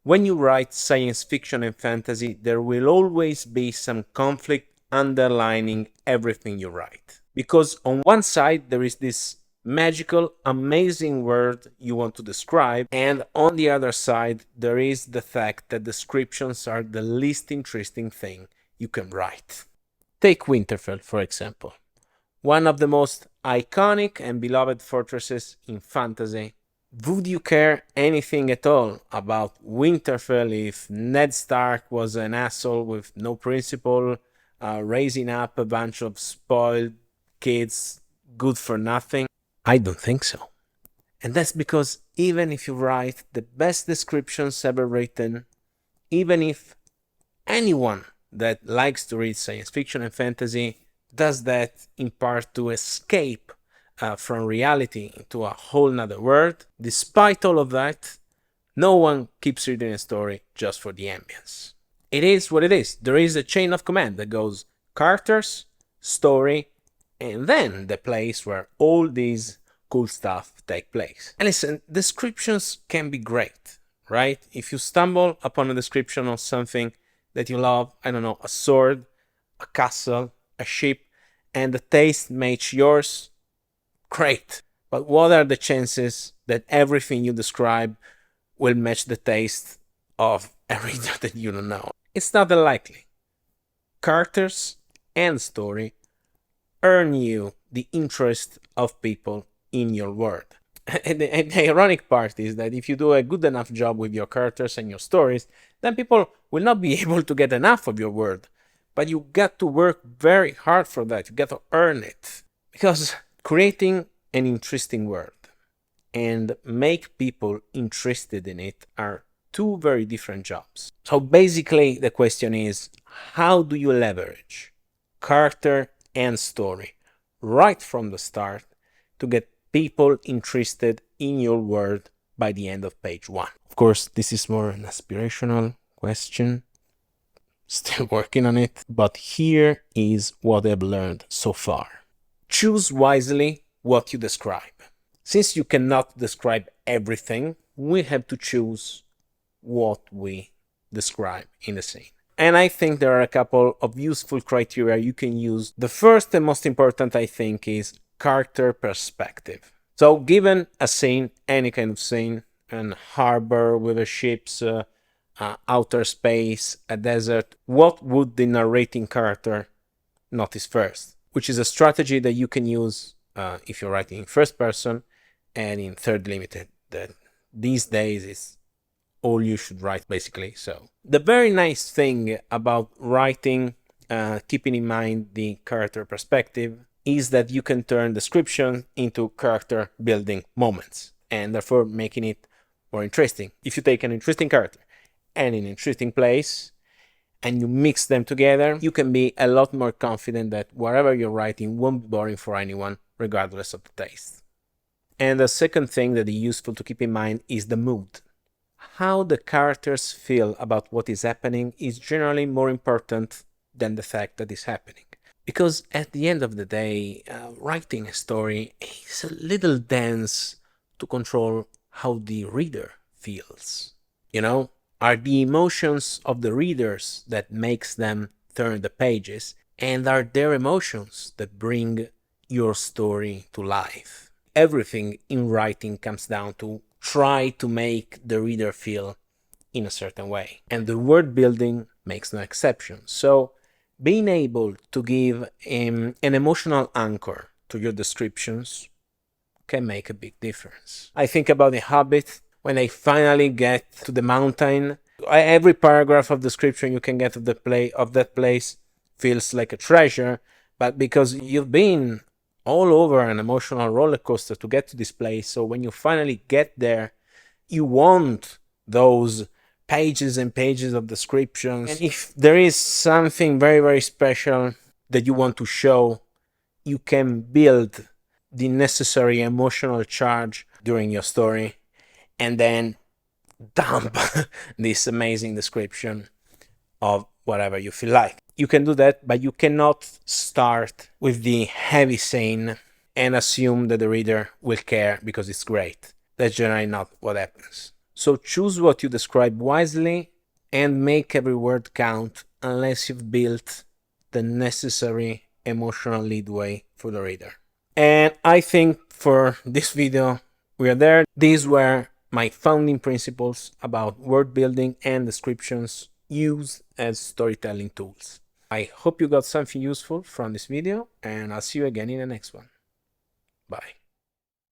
When you write science fiction and fantasy, there will always be some conflict underlining everything you write. Because on one side, there is this magical, amazing world you want to describe, and on the other side, there is the fact that descriptions are the least interesting thing you can write. Take Winterfell, for example. One of the most iconic and beloved fortresses in fantasy. Would you care anything at all about Winterfell if Ned Stark was an asshole with no principle, raising up a bunch of spoiled kids good for nothing? I don't think so. And that's because even if you write the best descriptions ever written, even if anyone that likes to read science fiction and fantasy does that in part to escape from reality into a whole nother world, despite all of that, no one keeps reading a story just for the ambience. It is what it is. There is a chain of command that goes characters, story, and then the place where all these cool stuff take place. And listen, descriptions can be great, right? If you stumble upon a description of something that you love, I don't know, a sword, a castle, a ship, and the taste matches yours, great. But what are the chances that everything you describe will match the taste of a reader that you don't know? It's not unlikely. Characters and story earn you the interest of people in your world. And the ironic part is that if you do a good enough job with your characters and your stories, then people will not be able to get enough of your world. But you got to work very hard for that. You got to earn it. Because creating an interesting world and make people interested in it are two very different jobs. So basically the question is, how do you leverage character and story right from the start to get people interested in your world by the end of page 1? Of course, this is more an aspirational question. Still working on it. But here is what I've learned so far. Choose wisely what you describe. Since you cannot describe everything, we have to choose what we describe in the scene. And I think there are a couple of useful criteria you can use. The first and most important, I think, is character perspective. So given a scene, any kind of scene, an harbor with a ship's outer space, a desert, what would the narrating character notice first? Which is a strategy that you can use if you're writing in first person and in third limited. That these days is all you should write, basically. So the very nice thing about writing, keeping in mind the character perspective, is that you can turn description into character building moments and therefore making it more interesting. If you take an interesting character and an interesting place and you mix them together, you can be a lot more confident that whatever you're writing won't be boring for anyone, regardless of the taste. And the second thing that is useful to keep in mind is the mood. How the characters feel about what is happening is generally more important than the fact that it's happening. Because at the end of the day, writing a story is a little dance to control how the reader feels. You know, are the emotions of the readers that makes them turn the pages, and are their emotions that bring your story to life. Everything in writing comes down to try to make the reader feel in a certain way. And the word building makes no exception. So being able to give an emotional anchor to your descriptions can make a big difference. I think about The Hobbit. When they finally get to the mountain, every paragraph of description you can get of that place feels like a treasure, but because you've been all over an emotional roller coaster to get to this place, so when you finally get there, you want those pages and pages of descriptions. And if there is something very, very special that you want to show, you can build the necessary emotional charge during your story and then dump this amazing description of whatever you feel like. You can do that, but you cannot start with the heavy scene and assume that the reader will care because it's great. That's generally not what happens. So choose what you describe wisely and make every word count unless you've built the necessary emotional leadway for the reader. And I think for this video, we are there. These were my founding principles about word building and descriptions used as storytelling tools. I hope you got something useful from this video, and I'll see you again in the next one. Bye.